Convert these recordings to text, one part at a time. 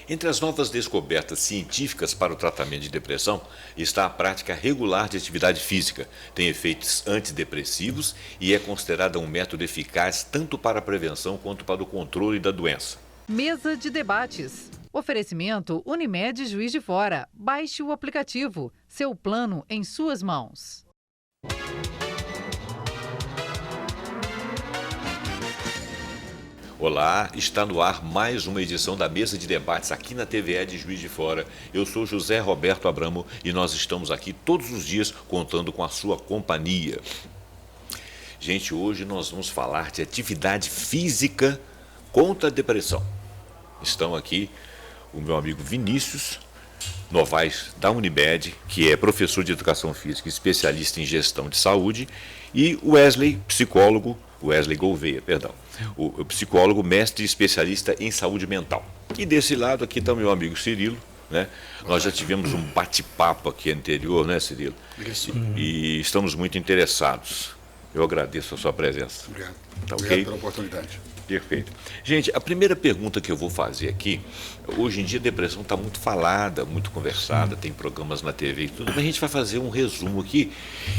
Entre as novas descobertas científicas para o tratamento de depressão está a prática regular de atividade física. Tem efeitos antidepressivos e é considerada um método eficaz tanto para a prevenção quanto para o controle da doença. Mesa de debates. Oferecimento Unimed Juiz de Fora. Baixe o aplicativo. Seu plano em suas mãos. Olá, está no ar mais uma edição da Mesa de Debates aqui na TVE de Juiz de Fora. Eu sou José Roberto Abramo e nós estamos aqui todos os dias contando com a sua companhia. Gente, hoje nós vamos falar de atividade física contra a depressão. Estão aqui o meu amigo Vinícius Novaes, da Unimed, que é professor de Educação Física, especialista em gestão de saúde, e o Wesley Gouveia, o psicólogo, mestre e especialista em saúde mental. E desse lado aqui está o meu amigo Cirilo, né? Nós já tivemos um bate-papo aqui anterior, né, Cirilo? Isso. E estamos muito interessados. Eu agradeço a sua presença. Obrigado. Tá, Obrigado ok? pela oportunidade. Perfeito. Gente, a primeira pergunta que eu vou fazer aqui, hoje em dia a depressão está muito falada, muito conversada, tem programas na TV e tudo, mas a gente vai fazer um resumo aqui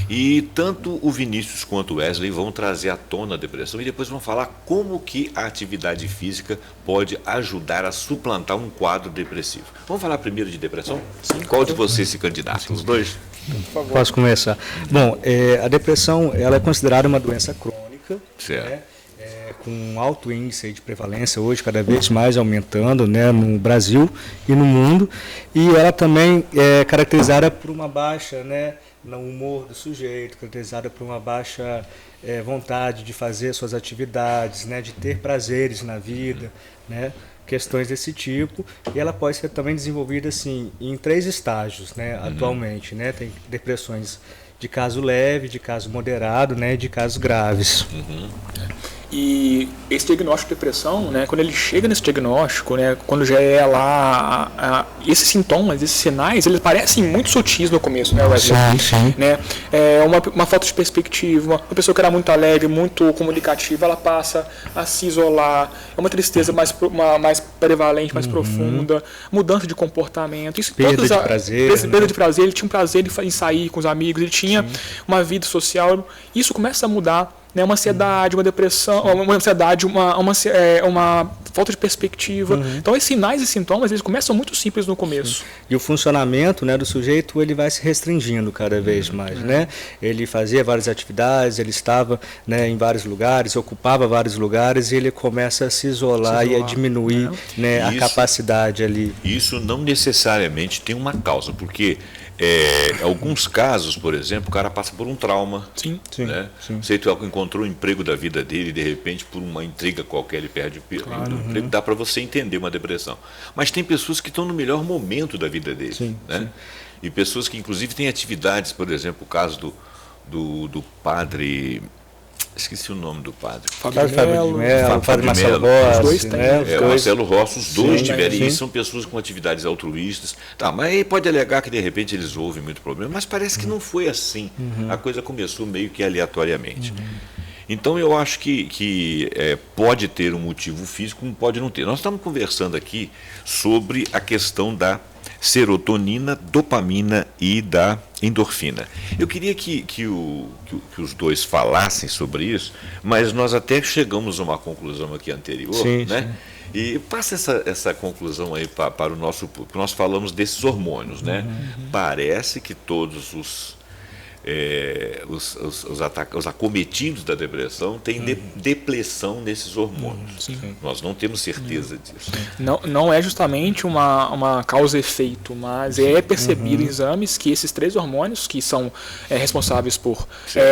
e tanto o Vinícius quanto o Wesley vão trazer à tona a depressão e depois vão falar como que a atividade física pode ajudar a suplantar um quadro depressivo. Vamos falar primeiro de depressão? Sim. Qual de vocês se candidata? Os dois? Por favor. Posso começar? Bom, a depressão ela é considerada uma doença crônica, Certo. Né? Com alto índice de prevalência hoje, cada vez mais aumentando, né, no Brasil e no mundo. E ela também é caracterizada por uma baixa, né, no humor do sujeito, caracterizada por uma baixa vontade de fazer suas atividades, né, de ter prazeres na vida, né, questões desse tipo. E ela pode ser também desenvolvida assim, em 3 estágios, né, atualmente. Né, tem depressões de caso leve, de caso moderado, né, e de casos graves. E esse diagnóstico de depressão, né, quando ele chega nesse diagnóstico, né, quando já é lá, esses sintomas, esses sinais, eles parecem muito sutis no começo, né, Wesley? Sim. Né? Uma falta de perspectiva, uma pessoa que era muito alegre, muito comunicativa, ela passa a se isolar, é uma tristeza mais prevalente, mais profunda, mudança de comportamento, isso perda de prazer, perda de prazer, ele tinha um prazer em sair com os amigos, ele tinha uma vida social, isso começa a mudar. Né, uma ansiedade, uma depressão, uma falta de perspectiva. Então, esses sinais e sintomas, eles começam muito simples no começo. E o funcionamento, né, do sujeito, ele vai se restringindo cada vez mais. Né? Ele fazia várias atividades, ele estava, né, em vários lugares, ocupava vários lugares, e ele começa a se isolar e a diminuir, né, a capacidade ali. Isso não necessariamente tem uma causa, porque alguns casos, por exemplo, o cara passa por um trauma. Sim. Né? Sei que encontrou o emprego da vida dele e de repente, por uma intriga qualquer, ele perde o emprego. Dá para você entender uma depressão. Mas tem pessoas que estão no melhor momento da vida dele. Né? E pessoas que, inclusive, têm atividades, por exemplo, o caso do padre. Esqueci o nome do padre. Fábio de Mello, Padre Marcelo Rossi, os dois têm, né? Marcelo Rossi, os dois tiveram sim. isso, são pessoas com atividades altruístas. Tá, mas aí pode alegar que de repente eles ouvem muito problema, mas parece que não foi assim. A coisa começou meio que aleatoriamente. Então eu acho que pode ter um motivo físico, como pode não ter. Nós estamos conversando aqui sobre a questão da serotonina, dopamina e da endorfina. Eu queria que os dois falassem sobre isso, mas nós até chegamos a uma conclusão aqui anterior, né? E passa essa conclusão aí para o nosso público. Nós falamos desses hormônios, né? Parece que todos os acometidos da depressão têm depressão nesses hormônios. Nós não temos certeza disso. Não é justamente uma causa-efeito, mas é percebido em exames que esses 3 hormônios, que são responsáveis por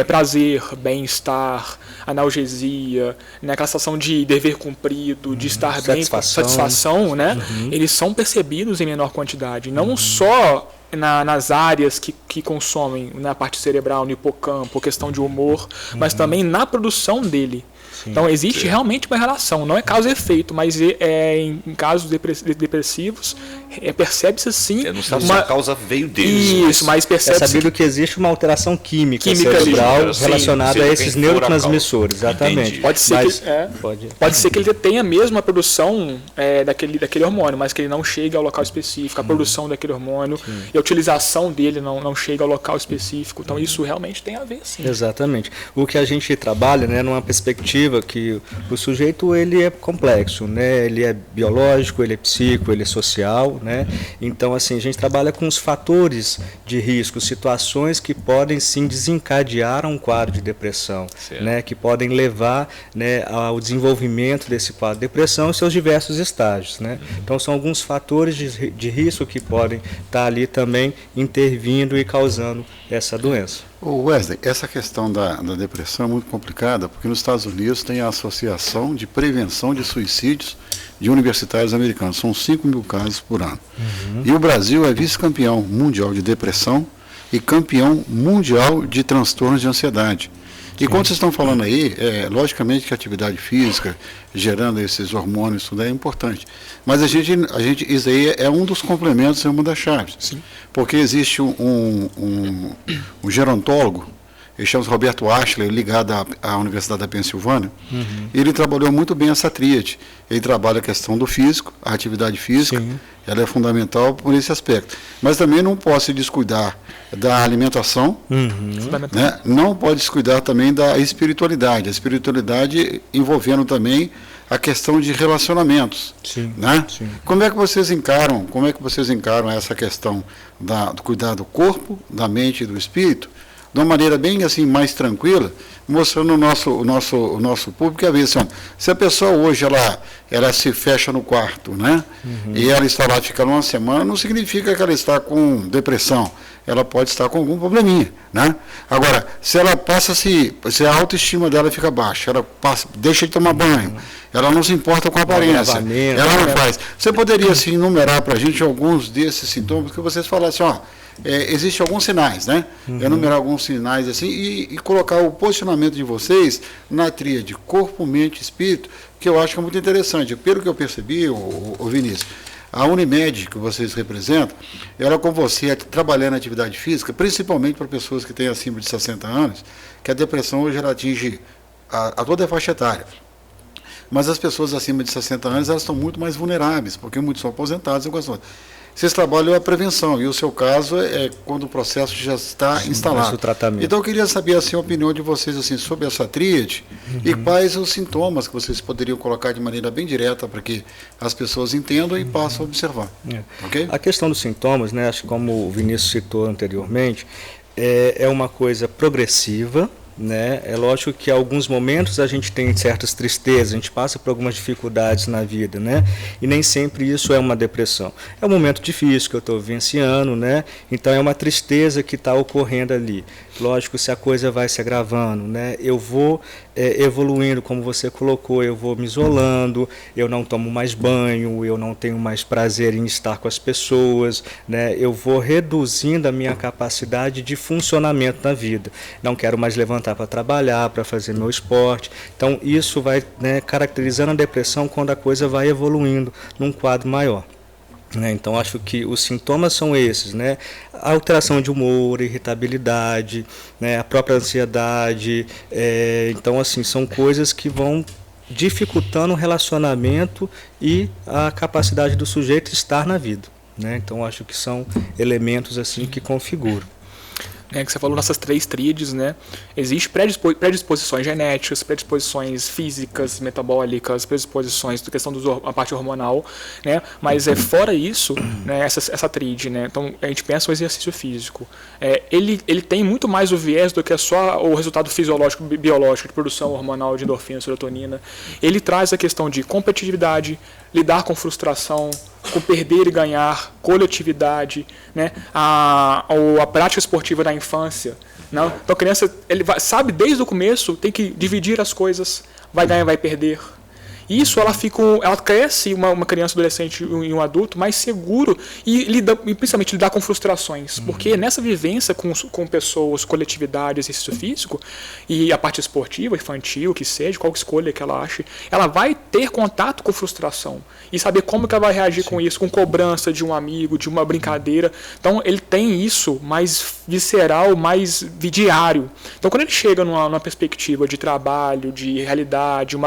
prazer, bem-estar, analgesia, né, aquela sensação de dever cumprido, de estar bem, satisfação, né, eles são percebidos em menor quantidade. Não só nas áreas que consomem, na parte cerebral, no hipocampo, questão de humor, mas também na produção dele. Sim. Então existe realmente uma relação, não é causa e efeito, mas em casos depressivos percebe-se sim. Não sabe se a causa veio deles. Isso, mas percebe-se. É sabido que existe uma alteração química cerebral ali, relacionada a esses neurotransmissores, exatamente. Entendi. Pode ser, pode ser que ele tenha mesmo a produção daquele hormônio, mas que ele não chegue ao local específico, a produção daquele hormônio e a utilização dele não chega ao local específico. Então isso realmente tem a ver, sim. Exatamente. O que a gente trabalha, né, numa perspectiva que o sujeito ele é complexo, né? Ele é biológico, ele é psíquico, ele é social, né? Então assim, a gente trabalha com os fatores de risco, situações que podem sim desencadear um quadro de depressão, né? Que podem levar, né, ao desenvolvimento desse quadro de depressão em seus diversos estágios, né? Então são alguns fatores de risco que podem estar ali também intervindo e causando essa doença. Wesley, essa questão da depressão é muito complicada, porque nos Estados Unidos tem a Associação de Prevenção de Suicídios de Universitários Americanos. São 5.000 casos por ano. E o Brasil é vice-campeão mundial de depressão e campeão mundial de transtornos de ansiedade. E quando vocês estão falando aí, logicamente que a atividade física, gerando esses hormônios, tudo é importante. Mas isso aí é um dos complementos, é uma das chaves. Sim. Porque existe um gerontólogo, ele chama-se Roberto Ashley, ligado à Universidade da Pensilvânia, e ele trabalhou muito bem essa tríade. Ele trabalha a questão do físico, a atividade física, ela é fundamental por esse aspecto. Mas também não pode se descuidar da alimentação, né? Não pode descuidar também da espiritualidade. A espiritualidade envolvendo também a questão de relacionamentos. Né? Como é que vocês encaram essa questão do cuidar do corpo, da mente e do espírito, de uma maneira bem assim, mais tranquila, mostrando o nosso público que, às vezes, se a pessoa hoje ela se fecha no quarto, né? E ela está lá, fica uma semana, não significa que ela está com depressão. Ela pode estar com algum probleminha, né? Agora, se ela se a autoestima dela fica baixa, ela deixa de tomar banho, ela não se importa com a aparência, ela não faz. Você poderia assim, enumerar para a gente alguns desses sintomas que vocês falassem, existem alguns sinais, né? Enumerar alguns sinais assim e colocar o posicionamento de vocês na tríade corpo, mente e espírito, que eu acho que é muito interessante. Pelo que eu percebi, o Vinícius, a Unimed, que vocês representam, ela com você trabalhando na atividade física, principalmente para pessoas que têm acima de 60 anos, que a depressão hoje ela atinge a toda a faixa etária. Mas as pessoas acima de 60 anos, elas estão muito mais vulneráveis, porque muitos são aposentados e coisas. Vocês trabalham a prevenção, e o seu caso é quando o processo já está instalado. O tratamento. Então eu queria saber assim, a opinião de vocês assim, sobre essa tríade e quais os sintomas que vocês poderiam colocar de maneira bem direta para que as pessoas entendam e passem a observar. Okay? A questão dos sintomas, né, acho que como o Vinícius citou anteriormente, é uma coisa progressiva. Né? É lógico que em alguns momentos a gente tem certas tristezas, a gente passa por algumas dificuldades na vida, né? E nem sempre isso é uma depressão. É um momento difícil que eu estou vivenciando, né? Então é uma tristeza que está ocorrendo ali. Lógico, se a coisa vai se agravando, né? Eu vou evoluindo, como você colocou, eu vou me isolando, eu não tomo mais banho, eu não tenho mais prazer em estar com as pessoas, né? Eu vou reduzindo a minha capacidade de funcionamento na vida. Não quero mais levantar para trabalhar, para fazer meu esporte. Então isso vai, né, caracterizando a depressão quando a coisa vai evoluindo num quadro maior. Então acho que os sintomas são esses, né? A alteração de humor, irritabilidade, né? A própria ansiedade, então assim, são coisas que vão dificultando o relacionamento e a capacidade do sujeito estar na vida, né? Então acho que são elementos assim que configuram. Que você falou nessas três tríades, né? Existem predisposições genéticas, predisposições físicas, metabólicas, predisposições da questão da parte hormonal, né? Mas fora isso, né, essa tríade, né? Então a gente pensa no exercício físico. Ele tem muito mais o viés do que só o resultado fisiológico, biológico, de produção hormonal de endorfina, serotonina. Ele traz a questão de competitividade, lidar com frustração, com perder e ganhar, coletividade, né? a prática esportiva da infância. Não? Então a criança sabe desde o começo, tem que dividir as coisas, vai ganhar, vai perder. Isso ela cresce uma criança, adolescente e um adulto mais seguro e principalmente lidar com frustrações. Porque nessa vivência com pessoas, coletividade, exercício físico e a parte esportiva, infantil, que seja, qual escolha que ela ache, ela vai ter contato com frustração e saber como que ela vai reagir com isso, com cobrança de um amigo, de uma brincadeira. Então ele tem isso mais visceral, mais diário. Então quando ele chega numa perspectiva de trabalho, de realidade,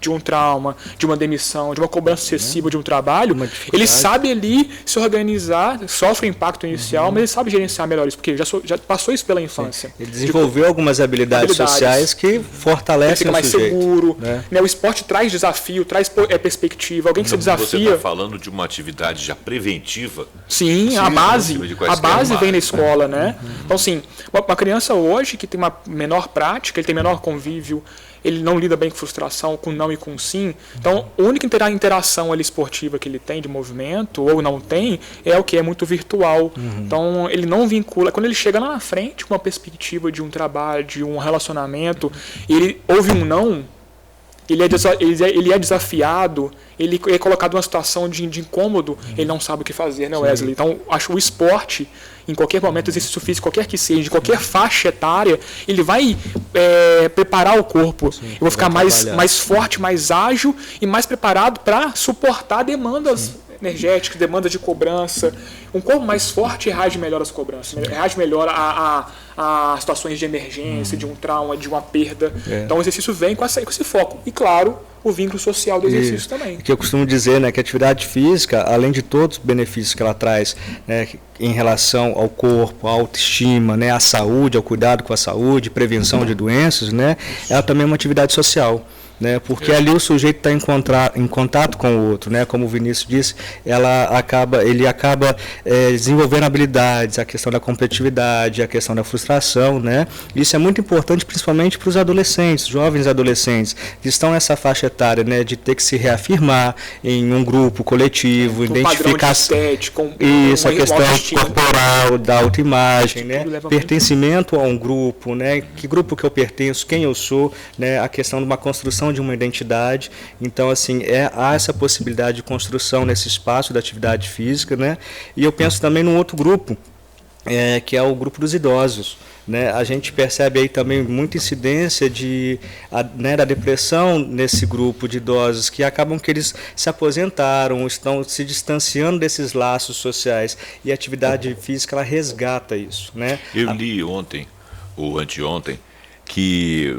de um trauma, de uma demissão, de uma cobrança excessiva de um trabalho, ele sabe ali se organizar, sofre o impacto inicial, mas ele sabe gerenciar melhor isso, porque já passou isso pela infância. Sim. Ele desenvolveu algumas habilidades sociais que fortalecem fica mais o sujeito, seguro. né? O esporte traz desafio, traz perspectiva. Alguém que se desafia. Você está falando de uma atividade já preventiva? Sim, a base vem na escola, né? Então, assim, uma criança hoje que tem uma menor prática, ele tem menor convívio, ele não lida bem com frustração, com não e com sim. Então, a única interação ali esportiva que ele tem de movimento, ou não tem, é o que é muito virtual. Então, ele não vincula. Quando ele chega lá na frente com uma perspectiva de um trabalho, de um relacionamento, ele ouve um não, ele é desafiado, ele é colocado numa situação de incômodo, ele não sabe o que fazer, né, Wesley? Então, acho que o esporte, em qualquer momento, exercício físico, qualquer que seja, de qualquer faixa etária, ele vai preparar o corpo. Eu vou ficar mais forte, mais ágil e mais preparado para suportar demandas energéticas, demandas de cobrança. Um corpo mais forte reage melhor às cobranças, reage melhor a situações de emergência, de um trauma, de uma perda. Então o exercício vem com esse foco. E claro, o vínculo social do exercício também. Que eu costumo dizer, né, que a atividade física, além de todos os benefícios que ela traz, né, em relação ao corpo, à autoestima, né, à saúde, ao cuidado com a saúde, prevenção de doenças, né, ela também é uma atividade social. Né, porque ali o sujeito está em contato com o outro, né, como o Vinícius disse, ele acaba desenvolvendo habilidades, a questão da competitividade, a questão da frustração, né, isso é muito importante principalmente para os adolescentes, jovens adolescentes, que estão nessa faixa etária, né, de ter que se reafirmar em um grupo coletivo, identificar isso, a questão corporal, da autoimagem, né, pertencimento a um grupo, né, que grupo que eu pertenço, quem eu sou, né, a questão de uma construção de uma identidade. Então, assim, há essa possibilidade de construção nesse espaço da atividade física, né? E eu penso também num outro grupo, que é o grupo dos idosos. Né? A gente percebe aí também muita incidência da depressão nesse grupo de idosos, que acabam que eles se aposentaram, estão se distanciando desses laços sociais, e a atividade física ela resgata isso. Né? Eu li ontem, ou anteontem, que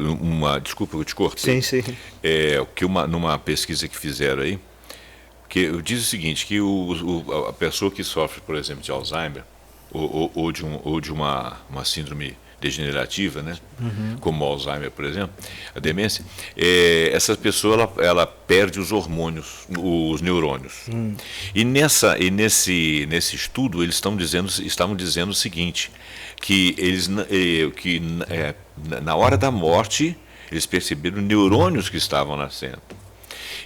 desculpa, eu te cortei. Sim. Que numa pesquisa que fizeram aí, que diz o seguinte, que a pessoa que sofre, por exemplo, de Alzheimer ou de uma síndrome degenerativa, né, como o Alzheimer, por exemplo, a demência, essa pessoa ela perde os hormônios, os neurônios. E nesse estudo eles estavam dizendo o seguinte, que na hora da morte eles perceberam neurônios que estavam nascendo.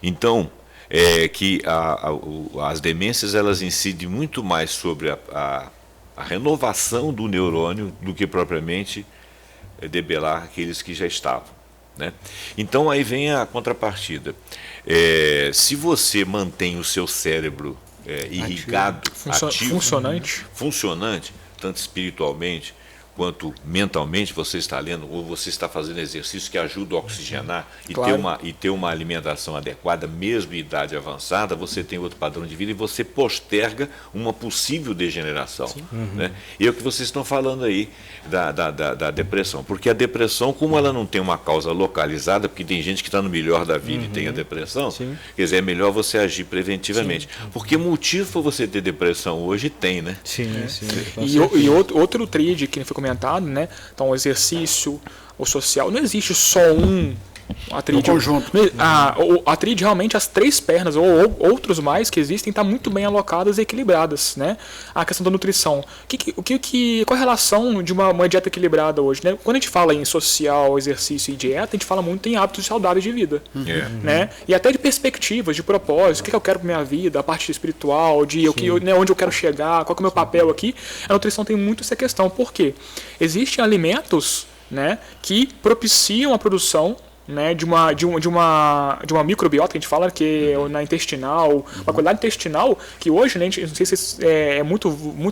Então, que as demências elas incidem muito mais sobre a renovação do neurônio do que propriamente debelar aqueles que já estavam. Né? Então aí vem a contrapartida. Se você mantém o seu cérebro irrigado, ativo, funcionante, tanto espiritualmente quanto mentalmente, você está lendo ou você está fazendo exercício que ajuda a oxigenar e ter uma alimentação adequada, mesmo em idade avançada, você tem outro padrão de vida e você posterga uma possível degeneração. Né? E é o que vocês estão falando aí da depressão, porque a depressão, como ela não tem uma causa localizada, porque tem gente que está no melhor da vida e tem a depressão, quer dizer, é melhor você agir preventivamente. Porque motivo para você ter depressão hoje tem, né? Sim. E outro tríade que foi comentado, né? Então, o exercício, o social, não existe só a tríade. Conjunto. A tríade, realmente, as três pernas, ou outros mais que existem, estão muito bem alocadas e equilibradas, né? A questão da nutrição. Qual a relação de uma dieta equilibrada hoje, né? Quando a gente fala em social, exercício e dieta, a gente fala muito em hábitos saudáveis de vida, né? E até de perspectivas, de propósito, o que eu quero para minha vida, a parte espiritual, onde eu quero chegar, qual que é o meu papel aqui. A nutrição tem muito essa questão. Por quê? Existem alimentos, né, que propiciam a produção né, de uma microbiota que a gente fala que é na intestinal, uma qualidade intestinal que hoje, né, não sei se é muito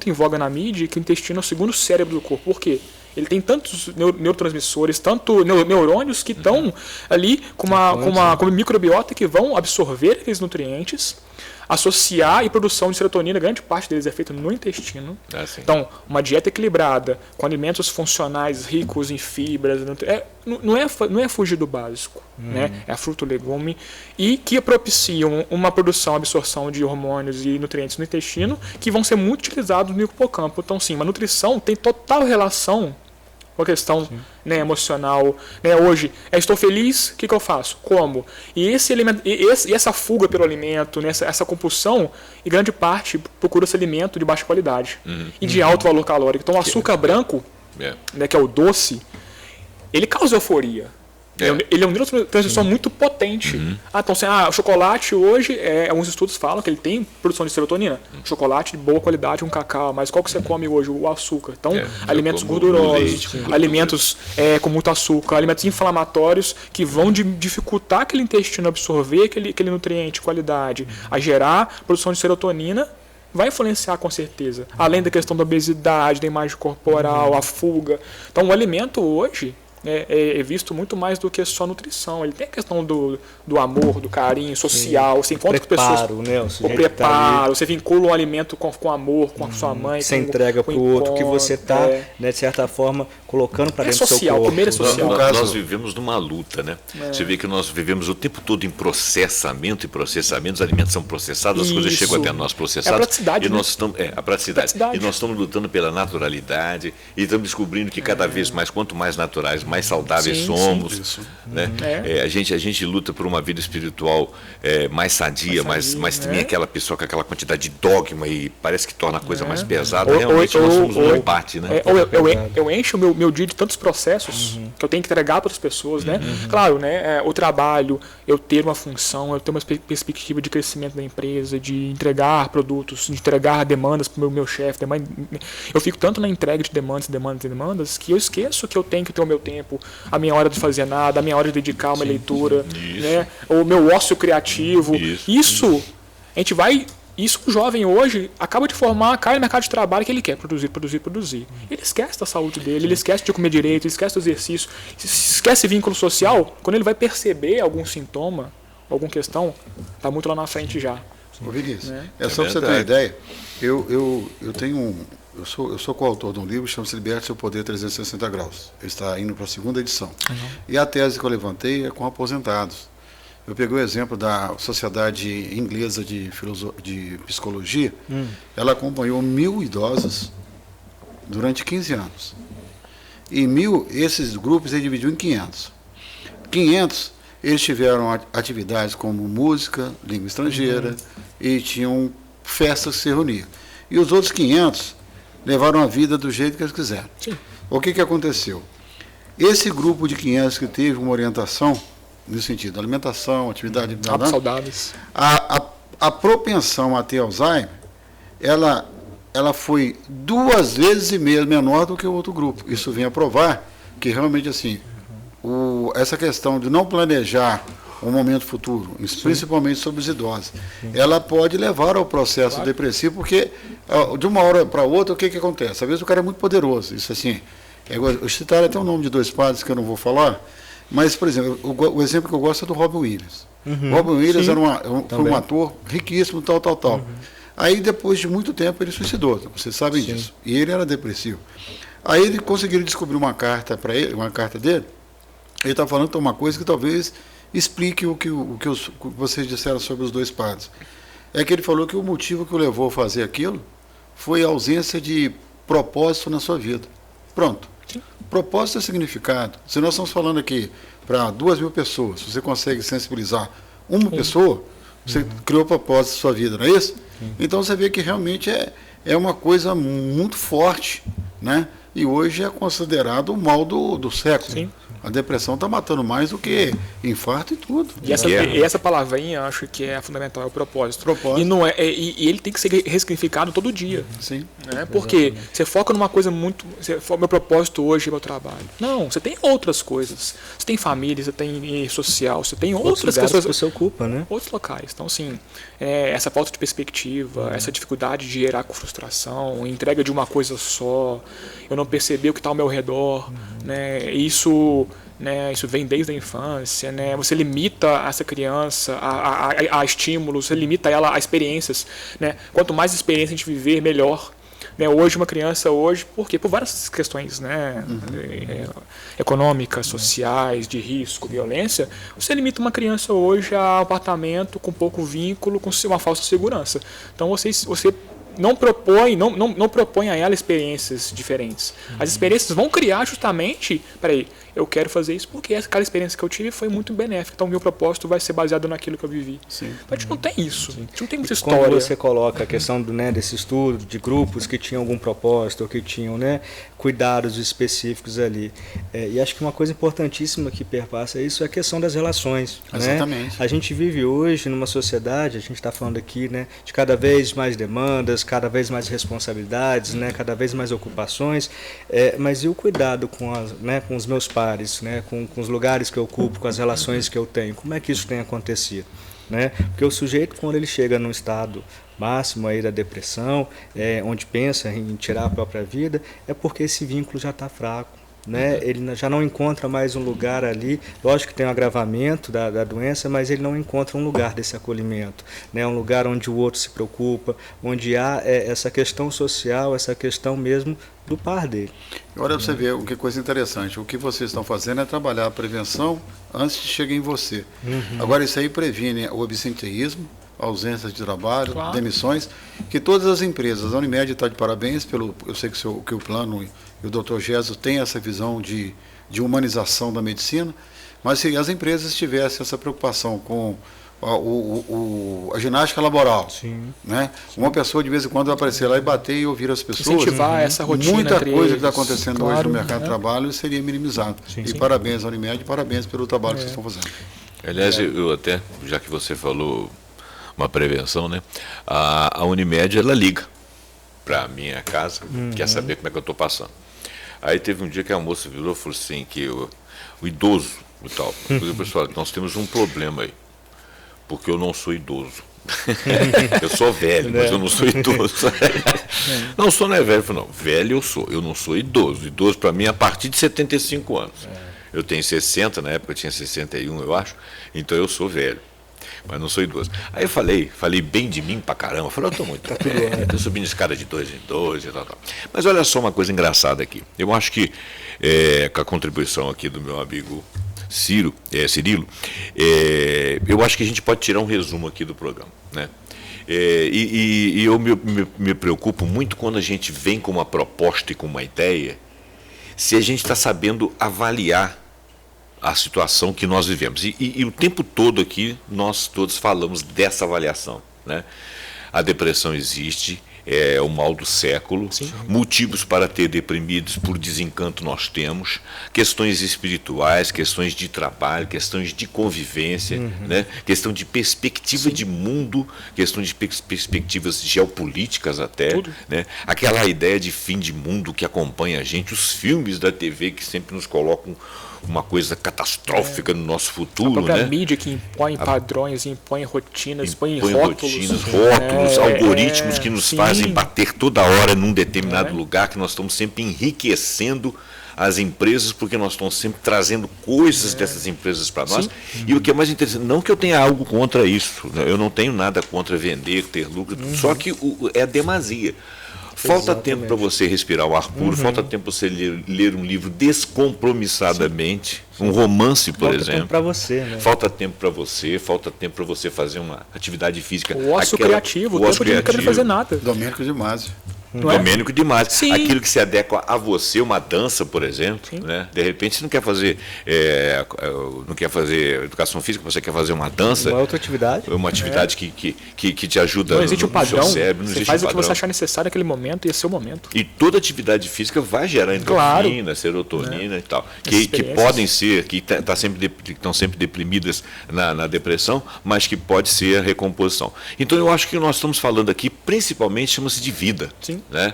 em voga na mídia, que o intestino é o segundo cérebro do corpo. Por quê? Ele tem tantos neurotransmissores, tanto neurônios que estão ali com uma microbiota que vão absorver aqueles nutrientes, associar e produção de serotonina, grande parte deles é feita no intestino. Então, uma dieta equilibrada, com alimentos funcionais ricos em fibras, não é fugir do básico, né? É fruto, legume, e que propiciam uma produção, absorção de hormônios e nutrientes no intestino, que vão ser muito utilizados no hipocampo. Então, sim, uma nutrição tem total relação com a questão, né, emocional, né? Hoje, estou feliz, o que eu faço? Como? E essa fuga pelo alimento, né, essa compulsão, em grande parte, procura-se alimento de baixa qualidade e de alto valor calórico. Então, o açúcar branco, né, que é o doce, ele causa euforia. Ele é um neurotransmissor muito potente. Então, o chocolate hoje, alguns estudos falam que ele tem produção de serotonina. Chocolate de boa qualidade, um cacau, mas qual que você come hoje? O açúcar. Então, alimentos gordurosos, alimentos com muito açúcar, alimentos inflamatórios que vão dificultar aquele intestino absorver aquele nutriente de qualidade, a gerar produção de serotonina, vai influenciar com certeza. Além da questão da obesidade, da imagem corporal, a fuga. Então, o alimento hoje é visto muito mais do que só nutrição. Ele tem a questão do amor, do carinho social. Você encontra com pessoas. Né? O preparo, você vincula um alimento com amor, com a sua mãe. Você entrega para o outro, que você está, né, de certa forma, colocando para dentro do seu corpo. Comer é social. Nós vivemos numa luta, né? Você vê que nós vivemos o tempo todo em processamento e processamento. Os alimentos são processados, as coisas chegam até nós processadas. É a praticidade, e nós estamos, a praticidade. E nós estamos lutando pela naturalidade e estamos descobrindo que cada vez mais, quanto mais naturais, mais saudáveis somos. Né? A gente luta por uma vida espiritual mais sadia, mas também aquela pessoa com aquela quantidade de dogma e parece que torna a coisa mais pesada. Realmente nós somos um empate. Né? Eu encho o meu dia de tantos processos que eu tenho que entregar para as pessoas. Né? Claro, né, o trabalho, eu ter uma função, eu ter uma perspectiva de crescimento da empresa, de entregar produtos, de entregar demandas para o meu chefe. Eu fico tanto na entrega de demandas que eu esqueço que eu tenho que ter o meu tempo, a minha hora de fazer nada, a minha hora de dedicar a uma leitura, né? O meu ócio criativo. Isso o jovem hoje acaba de formar, cai no mercado de trabalho que ele quer produzir. Ele esquece da saúde dele, ele esquece de comer direito, ele esquece do exercício, esquece vínculo social. Quando ele vai perceber algum sintoma, alguma questão, está muito lá na frente já. Ô, Vinícius, só para você ter uma ideia, eu sou coautor de um livro que chama-se Liberte Seu Poder 360 Graus. Ele está indo para a 2ª edição. E a tese que eu levantei é com aposentados. Eu peguei o exemplo da Sociedade Inglesa de Psicologia. Ela acompanhou 1.000 idosos durante 15 anos. E esses grupos ele dividiu em 500. 500, eles tiveram atividades como música, língua estrangeira, e tinham festas que se reuniam. E os outros 500 levaram a vida do jeito que eles quiseram. O que aconteceu? Esse grupo de 500 que teve uma orientação, no sentido de alimentação, atividade... Hábitos saudáveis. A propensão a ter Alzheimer, ela foi 2,5 vezes menor do que o outro grupo. Isso vem a provar que realmente, assim, essa questão de não planejar um momento futuro, principalmente sobre os idosos, ela pode levar ao processo depressivo, porque de uma hora para outra, o que acontece? Às vezes o cara é muito poderoso, isso assim, eu citaria até o nome de 2 padres que eu não vou falar, mas, por exemplo, o exemplo que eu gosto é do Robin Williams. Robin Williams foi um ator riquíssimo, tal. Aí, depois de muito tempo, ele suicidou, vocês sabem disso, e ele era depressivo. Aí ele conseguiram descobrir uma carta para ele, uma carta dele, ele está falando de uma coisa que talvez explique o que vocês disseram sobre os 2 padres. É que ele falou que o motivo que o levou a fazer aquilo foi a ausência de propósito na sua vida. Pronto. Propósito é significado. Se nós estamos falando aqui para 2.000 pessoas, você consegue sensibilizar uma pessoa, você criou propósito na sua vida, não é isso? Então você vê que realmente é uma coisa muito forte, né? E hoje é considerado o mal do século. A depressão está matando mais do que infarto e tudo. E essa palavrinha, acho que é fundamental, é o propósito. E, não e ele tem que ser ressignificado todo dia. Sim. Né? Porque você foca numa coisa muito... meu propósito hoje é meu trabalho. Não, você tem outras coisas. Você tem família, você tem social, você tem outras pessoas que você ocupa, né? Outros locais. Então, assim, essa falta de perspectiva, essa dificuldade de gerar com frustração, entrega de uma coisa só, eu não perceber o que está ao meu redor, né? Isso vem desde a infância, né? Você limita essa criança a estímulos, você limita ela a experiências, né? Quanto mais experiência a gente viver, melhor. Né? Hoje, uma criança, por quê? Por várias questões, né? Econômicas, sociais, de risco, violência, você limita uma criança hoje a um apartamento com pouco vínculo, com uma falsa segurança. Então, você não propõe a ela experiências diferentes. As experiências vão criar justamente, eu quero fazer isso porque aquela experiência que eu tive foi muito benéfica, então meu propósito vai ser baseado naquilo que eu vivi. Sim. A gente não tem isso, a gente não tem muita Quando história. você coloca a questão desse estudo de grupos que tinham algum propósito, ou que tinham cuidados específicos ali, e acho que uma coisa importantíssima que perpassa isso é a questão das relações. Exatamente. Né? A gente vive hoje numa sociedade, a gente está falando aqui, de cada vez mais demandas, cada vez mais responsabilidades, cada vez mais ocupações, mas e o cuidado com os meus pares, com os lugares que eu ocupo, com as relações que eu tenho, como é que isso tem acontecido? Porque o sujeito, quando ele chega num estado máximo aí da depressão, onde pensa em tirar a própria vida, é porque esse vínculo já está fraco. Ele já não encontra mais um lugar ali, lógico que tem um agravamento da doença, mas ele não encontra um lugar desse acolhimento, um lugar onde o outro se preocupa, onde há essa questão social, essa questão mesmo do par dele. Olha para você ver que coisa interessante, o que vocês estão fazendo é trabalhar a prevenção antes de chegar em você. Agora isso aí previne o absenteísmo, ausências de trabalho, demissões, que todas as empresas, a Unimed está de parabéns, eu sei que o plano e o Dr. Gesso tem essa visão de humanização da medicina, mas se as empresas tivessem essa preocupação com a ginástica laboral, uma pessoa de vez em quando vai aparecer lá e bater e ouvir as pessoas, incentivar essa rotina, muita coisa que está acontecendo hoje no mercado de trabalho seria minimizado. Parabéns à Unimed, parabéns pelo trabalho que vocês estão fazendo. Aliás, eu até, já que você falou uma prevenção, a Unimed, ela liga para a minha casa, quer saber como é que eu estou passando. Aí teve um dia que a moça virou e falou assim, que o idoso e tal, pessoal, nós temos um problema aí, porque eu não sou idoso. Eu sou velho, mas eu não sou idoso. Não, sou não é velho, não. Velho eu não sou idoso. Idoso para mim é a partir de 75 anos. Eu tenho 60, na época eu tinha 61, eu acho, então eu sou velho. Mas não sou idoso. Aí eu falei bem de mim pra caramba. Falei, eu tô muito bem, estou subindo escada de 2 em 2 e tal. Mas olha só uma coisa engraçada aqui. Eu acho que, com a contribuição aqui do meu amigo Cirilo, eu acho que a gente pode tirar um resumo aqui do programa, E eu me preocupo muito quando a gente vem com uma proposta e com uma ideia, se a gente está sabendo avaliar a situação que nós vivemos. E o tempo todo aqui, nós todos falamos dessa avaliação. A depressão existe, é o mal do século, motivos para ter deprimidos por desencanto nós temos, questões espirituais, questões de trabalho, questões de convivência, questão de perspectiva de mundo, questão de perspectivas geopolíticas até, aquela ideia de fim de mundo que acompanha a gente, os filmes da TV que sempre nos colocam uma coisa catastrófica no nosso futuro. A própria mídia que impõe padrões, impõe rotinas, impõe rótulos, algoritmos que nos fazem bater toda hora num determinado lugar, que nós estamos sempre enriquecendo as empresas, porque nós estamos sempre trazendo coisas dessas empresas para nós. E o que é mais interessante, não que eu tenha algo contra isso, eu não tenho nada contra vender, ter lucro, só que é a demasia. Falta tempo para você respirar o ar puro, falta tempo para você ler um livro descompromissadamente, um romance, por exemplo. Falta tempo para você, Falta tempo para você, falta tempo para você fazer uma atividade física. O ócio criativo, o tempo de não querer fazer nada. Domênico de Másio. Não é? Domênico demais. Sim. Aquilo que se adequa a você, uma dança, por exemplo, né? De repente você não quer fazer educação física, você quer fazer uma dança. Uma outra atividade. Uma atividade que te ajuda Não existe um padrão. no seu cérebro. Não você existe faz um o que padrão. você achar necessário naquele momento e esse é o momento. E toda atividade física vai gerar endorfina, serotonina e tal. Que podem ser, que estão sempre deprimidas na depressão, mas que pode ser a recomposição. Então eu acho que nós estamos falando aqui, principalmente, chama-se de vida. Sim. Né?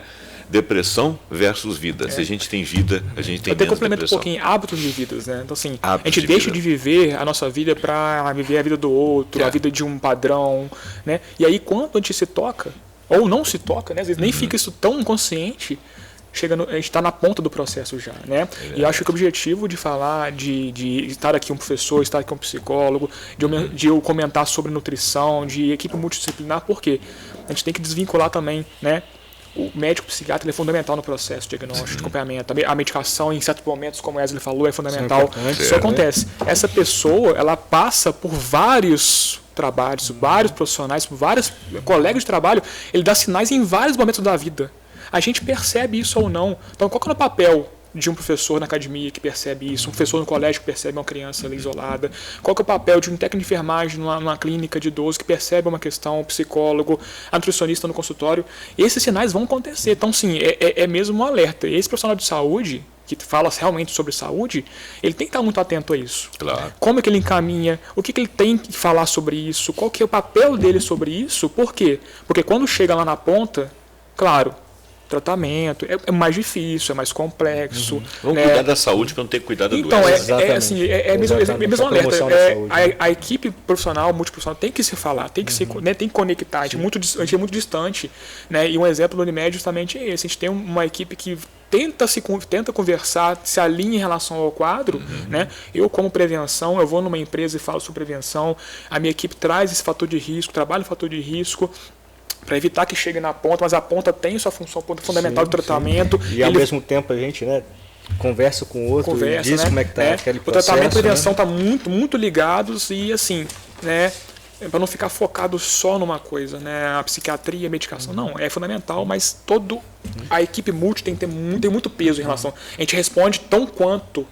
Depressão versus vida. Se a gente tem vida, a gente tem Eu até menos complemento depressão. um pouquinho hábitos de vidas, né? Então, assim, Hábitos a gente de deixa vida. de viver a nossa vida para viver a vida do outro, a vida de um padrão, né? E aí, quando a gente se toca, ou não se toca, né? Às vezes nem fica isso tão consciente, a gente está na ponta do processo já, né? E acho que o objetivo de falar, de estar aqui um professor, estar aqui um psicólogo, de eu comentar sobre nutrição, de equipe multidisciplinar, porque a gente tem que desvincular também, né? O médico psiquiatra ele é fundamental no processo de diagnóstico, de acompanhamento. A medicação, em certos momentos, como o Wesley falou, é fundamental. Isso acontece. Essa pessoa, ela passa por vários trabalhos, vários profissionais, vários colegas de trabalho, ele dá sinais em vários momentos da vida. A gente percebe isso ou não. Então, qual que é o papel de um professor na academia que percebe isso, um professor no colégio que percebe uma criança ali isolada? Qual que é o papel de um técnico de enfermagem numa clínica de idoso que percebe uma questão, um psicólogo, a nutricionista no consultório? Esses sinais vão acontecer. Então, sim, é mesmo um alerta. Esse profissional de saúde, que fala realmente sobre saúde, ele tem que estar muito atento a isso. Claro. Como é que ele encaminha? O que ele tem que falar sobre isso? Qual que é o papel dele sobre isso? Por quê? Porque quando chega lá na ponta, claro, tratamento é mais difícil, é mais complexo. Vamos cuidar da saúde para não ter que cuidar da Então, doença. mesmo alerta. promoção da saúde, né? A equipe profissional, multiprofissional, tem que se falar, tem que se tem que conectar. A gente é muito distante. Né? E um exemplo do Unimed justamente é esse. A gente tem uma equipe que tenta conversar, se alinha em relação ao quadro. Né? Eu, como prevenção, eu vou numa empresa e falo sobre prevenção. A minha equipe traz esse fator de risco, trabalha o fator de risco, para evitar que chegue na ponta, mas a ponta tem sua função fundamental de tratamento. E ao mesmo tempo a gente, né, conversa com o outro, diz, né, como é que está aquele processo. O tratamento e a prevenção né? Tá muito, muito ligados e assim, né, para não ficar focado só numa coisa, né, a psiquiatria, a medicação, não, é fundamental, mas a equipe multi tem muito peso em relação. A gente responde tão quanto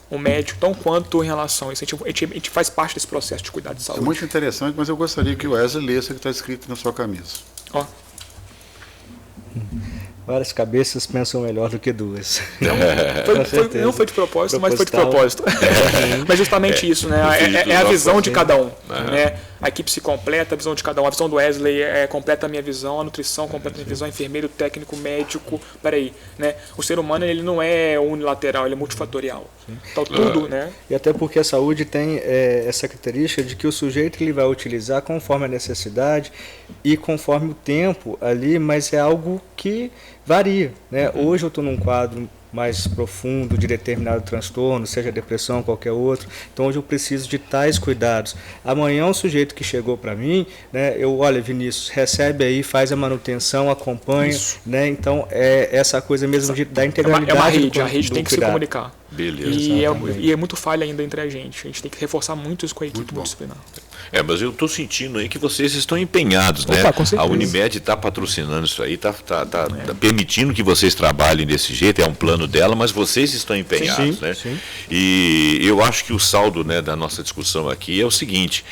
o médico, tão quanto em relação a isso. A gente faz parte desse processo de cuidar de saúde. É muito interessante, mas eu gostaria que o Wesley lesse o que está escrito na sua camisa. Ó. Várias cabeças pensam melhor do que duas. Não foi de propósito, mas foi de propósito. Mas justamente isso, né? É a visão de cada um. Né? A equipe se completa, a visão de cada um. A visão do Wesley completa a minha visão, a nutrição completa a minha visão, enfermeiro, técnico, médico. Peraí, né? O ser humano ele não é unilateral, ele é multifatorial. Então tudo, né? E até porque a saúde tem essa característica de que o sujeito ele vai utilizar conforme a necessidade e conforme o tempo ali, mas é algo que varia, né? Hoje eu estou num quadro mais profundo de determinado transtorno, seja depressão, qualquer outro. Então hoje eu preciso de tais cuidados. Amanhã um sujeito que chegou para mim, né, olha, Vinícius, recebe aí, faz a manutenção, acompanha, né? Então é essa coisa mesmo da integralidade. É uma rede, a rede tem que se comunicar. Beleza. E é muito falha ainda entre a gente. A gente tem que reforçar muito isso com a equipe multidisciplinar. Mas eu estou sentindo aí que vocês estão empenhados, né? Opa, com certeza. A Unimed está patrocinando isso aí, está permitindo que vocês trabalhem desse jeito, é um plano dela, mas vocês estão empenhados, sim, né? Sim. E eu acho que o saldo, né, da nossa discussão aqui é o seguinte: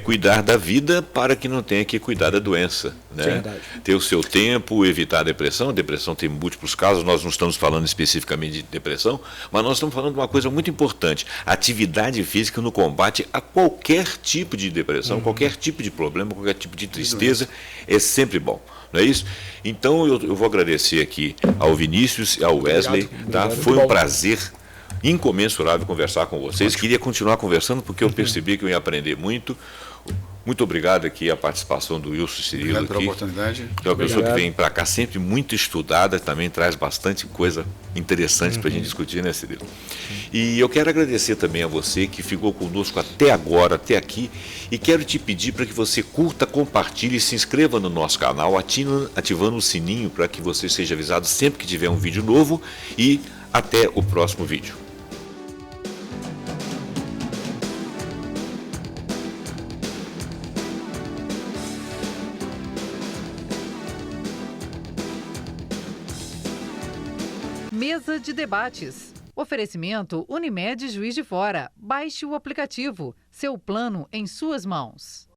cuidar da vida para que não tenha que cuidar da doença, né? Verdade. Ter o seu tempo, evitar a depressão. A depressão tem múltiplos casos, nós não estamos falando especificamente de depressão, mas nós estamos falando de uma coisa muito importante: atividade física no combate a qualquer tipo de depressão, qualquer tipo de problema, qualquer tipo de tristeza, é sempre bom. Não é isso? Então eu vou agradecer aqui ao Vinícius e ao Wesley. Tá? Foi um prazer incomensurável conversar com vocês. Queria continuar conversando porque eu percebi que eu ia aprender muito. Muito obrigado aqui a participação do Wilson Cirilo. Obrigado pela oportunidade. É uma pessoa que vem para cá sempre muito estudada, também traz bastante coisa interessante para a gente discutir, né, Cirilo? E eu quero agradecer também a você que ficou conosco até agora, até aqui, e quero te pedir para que você curta, compartilhe e se inscreva no nosso canal, ativando o sininho para que você seja avisado sempre que tiver um vídeo novo, e até o próximo vídeo. Mesa de debates. Oferecimento Unimed Juiz de Fora. Baixe o aplicativo. Seu plano em suas mãos.